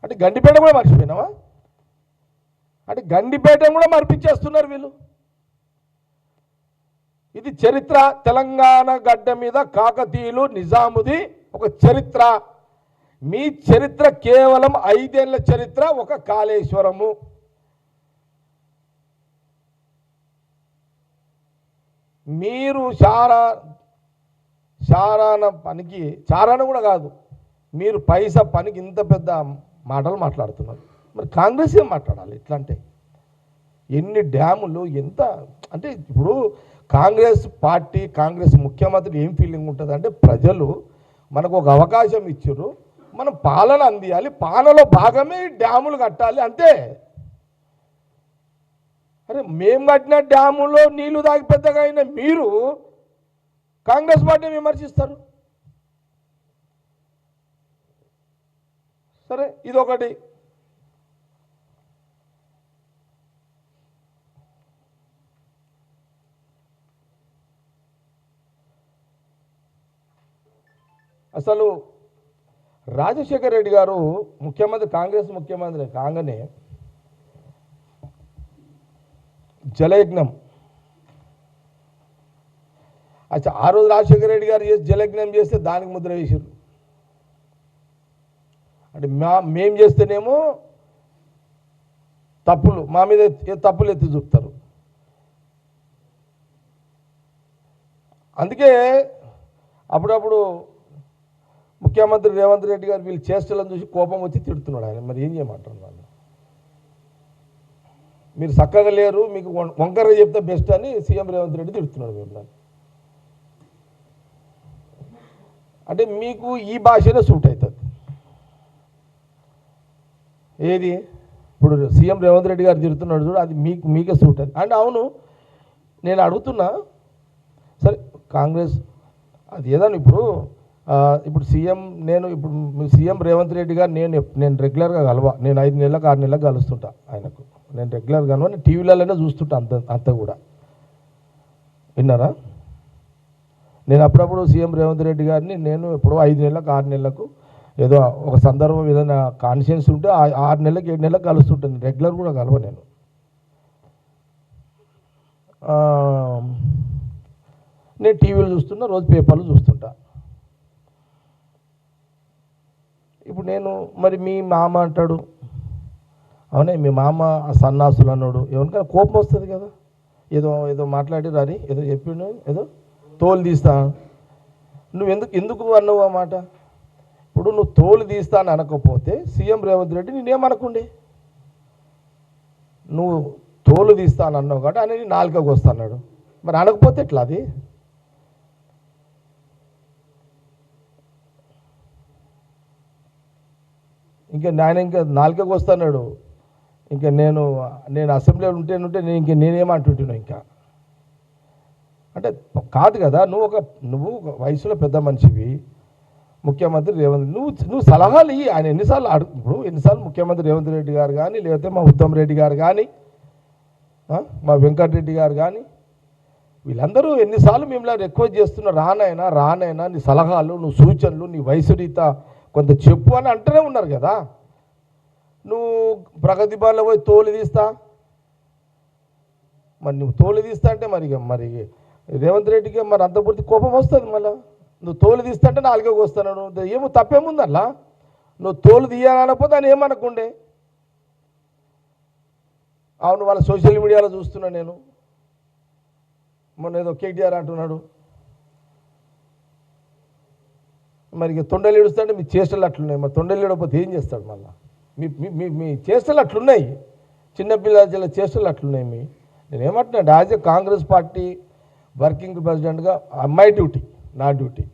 అంటే గండిపేట కూడా మర్చిపోయినావా? అంటే గండిపేట కూడా మర్పించేస్తున్నారు వీళ్ళు. ఇది చరిత్ర. తెలంగాణ గడ్డ మీద కాకతీయులు నిజాముది ఒక చరిత్ర. మీ చరిత్ర కేవలం 5 ఏళ్ల చరిత్ర, ఒక కాళేశ్వరము. మీరు చారాన పనికి, చారాన కూడా కాదు, మీరు పైసా పనికి ఇంత పెద్ద మాటలు మాట్లాడుతున్నారు. మరి కాంగ్రెస్ ఏం మాట్లాడాలి ఇట్లా అంటే? ఎన్ని డ్యాములు, ఎంత అంటే ఇప్పుడు కాంగ్రెస్ పార్టీ, కాంగ్రెస్ ముఖ్యమంత్రి ఏం ఫీలింగ్ ఉంటుంది అంటే, ప్రజలు మనకు ఒక అవకాశం ఇచ్చారు, మనం పాలన అందియాలి, పాలనలో భాగమే డ్యాములు కట్టాలి అంతే. అరే మేము కట్టిన డ్యాములో నీళ్లు దాగి పెద్దగా అయిన మీరు కాంగ్రెస్ పార్టీని విమర్శిస్తారు. సరే, ఇదొకటి. అసలు రాజశేఖర రెడ్డి గారు ముఖ్యమంత్రి, కాంగ్రెస్ ముఖ్యమంత్రి కాగానే జలయజ్ఞం, అచ్చా ఆ రోజు రాజశేఖర రెడ్డి గారు చేసి జలయజ్ఞం చేస్తే దానికి ముద్ర వేసారు. అంటే మేం చేస్తేనేమో తప్పులు, మా మీద తప్పులు ఎత్తి చూపుతారు. అందుకే అప్పుడప్పుడు ముఖ్యమంత్రి రేవంత్ రెడ్డి గారు వీళ్ళు చేష్టలను చూసి కోపం వచ్చి తిడుతున్నాడు ఆయన. మరి ఏం చేయమంటారు వాళ్ళు? మీరు చక్కగా లేరు, మీకు వంకరగా చెప్తే బెస్ట్ అని సీఎం రేవంత్ రెడ్డి తిడుతున్నాడు మిమ్మల్ని. అంటే మీకు ఈ భాషనే సూట్ అవుతుంది. ఏది ఇప్పుడు సీఎం రేవంత్ రెడ్డి గారు తిడుతున్నాడు చూడు, అది మీకే సూట్ అవుతుంది. అంటే అవును, నేను అడుగుతున్నా, సరే కాంగ్రెస్ అది ఏదన్నా ఇప్పుడు సీఎం, నేను ఇప్పుడు సీఎం రేవంత్ రెడ్డి గారు నేను రెగ్యులర్గా కలవా, నేను 5 నెలలకు 6 నెలలకు కలుస్తుంటా ఆయనకు. నేను రెగ్యులర్గా కలవా, నేను టీవీలలోనే చూస్తుంటా అంత కూడా. విన్నారా? నేను అప్పుడప్పుడు సీఎం రేవంత్ రెడ్డి గారిని నేను ఎప్పుడో 5 నెలలకు 6 నెలలకు ఏదో ఒక సందర్భం ఏదైనా కాన్షియన్స్ ఉంటే 6 నెలలకు 7 నెలలకు కలుస్తుంటాను. రెగ్యులర్ కూడా కలవ నేను. నేను టీవీలు చూస్తున్నా, రోజు పేపర్లు చూస్తుంటా. ఇప్పుడు నేను మరి మీ మామ అంటాడు, అవునే మీ మామ సన్నాసులు అన్నాడు, ఎవరికైనా కోపం వస్తుంది కదా. ఏదో మాట్లాడి రాని ఏదో చెప్పిండు, ఏదో తోలు తీస్తా, నువ్వు ఎందుకు అన్నావు ఆ మాట? ఇప్పుడు నువ్వు తోలు తీస్తా అని అనకపోతే సీఎం రేవంత్ రెడ్డి నేనేమనకుండే, నువ్వు తోలు తీస్తా అని అన్నావు కాబట్టి ఆయన నాలుకకు వస్తా అన్నాడు. మరి అనకపోతే ఎట్లా అది? ఆయన ఇంకా నాలుకకు వస్తున్నాడు. ఇంకా నేను అసెంబ్లీలో ఉంటే నేనేమంటుంటున్నా ఇంకా అంటే కాదు కదా. నువ్వు వయసులో పెద్ద మనిషివి, ముఖ్యమంత్రి రేవంత్, నువ్వు సలహాలు ఇవి. ఆయన ఎన్నిసార్లు ముఖ్యమంత్రి రేవంత్ రెడ్డి గారు కానీ, లేకపోతే మా ఉత్తమ్ రెడ్డి గారు కానీ, మా వెంకటరెడ్డి గారు కానీ, వీళ్ళందరూ ఎన్నిసార్లు మిమ్మల్ని రిక్వెస్ట్ చేస్తున్నారు, రానైనా నీ సలహాలు, నువ్వు సూచనలు, నీ వయసు రీత కొంత చెప్పు అని అంటూనే ఉన్నారు కదా. నువ్వు ప్రగతి భవన్లో పోయి తోలు తీస్తా, మరి నువ్వు తోలు తీస్తా అంటే మరి రేవంత్ రెడ్డికి మరి అంత పూర్తి కోపం వస్తుంది. మళ్ళీ నువ్వు తోలు తీస్తా అంటే నాలుగోకి వస్తున్నాను, ఏమో తప్పేముందల్లా. నువ్వు తోలు తీయాలనకపోతే అని ఏమనకుండే. అవును, వాళ్ళ సోషల్ మీడియాలో చూస్తున్నా నేను, మొన్న ఏదో కేటీఆర్ అంటున్నాడు, మరి తొండలు ఏడుస్తాంటే మీ చేష్టలు అట్లున్నాయి. మరి తొండలు ఏడకపోతే ఏం చేస్తాడు? మళ్ళీ మీ చేష్టలు అట్లున్నాయి, చిన్నపిల్లల చేష్టలు అట్లున్నాయి. నేనేమంటున్నాను, as a Congress party working ప్రెసిడెంట్గా మై డ్యూటీ, నా డ్యూటీ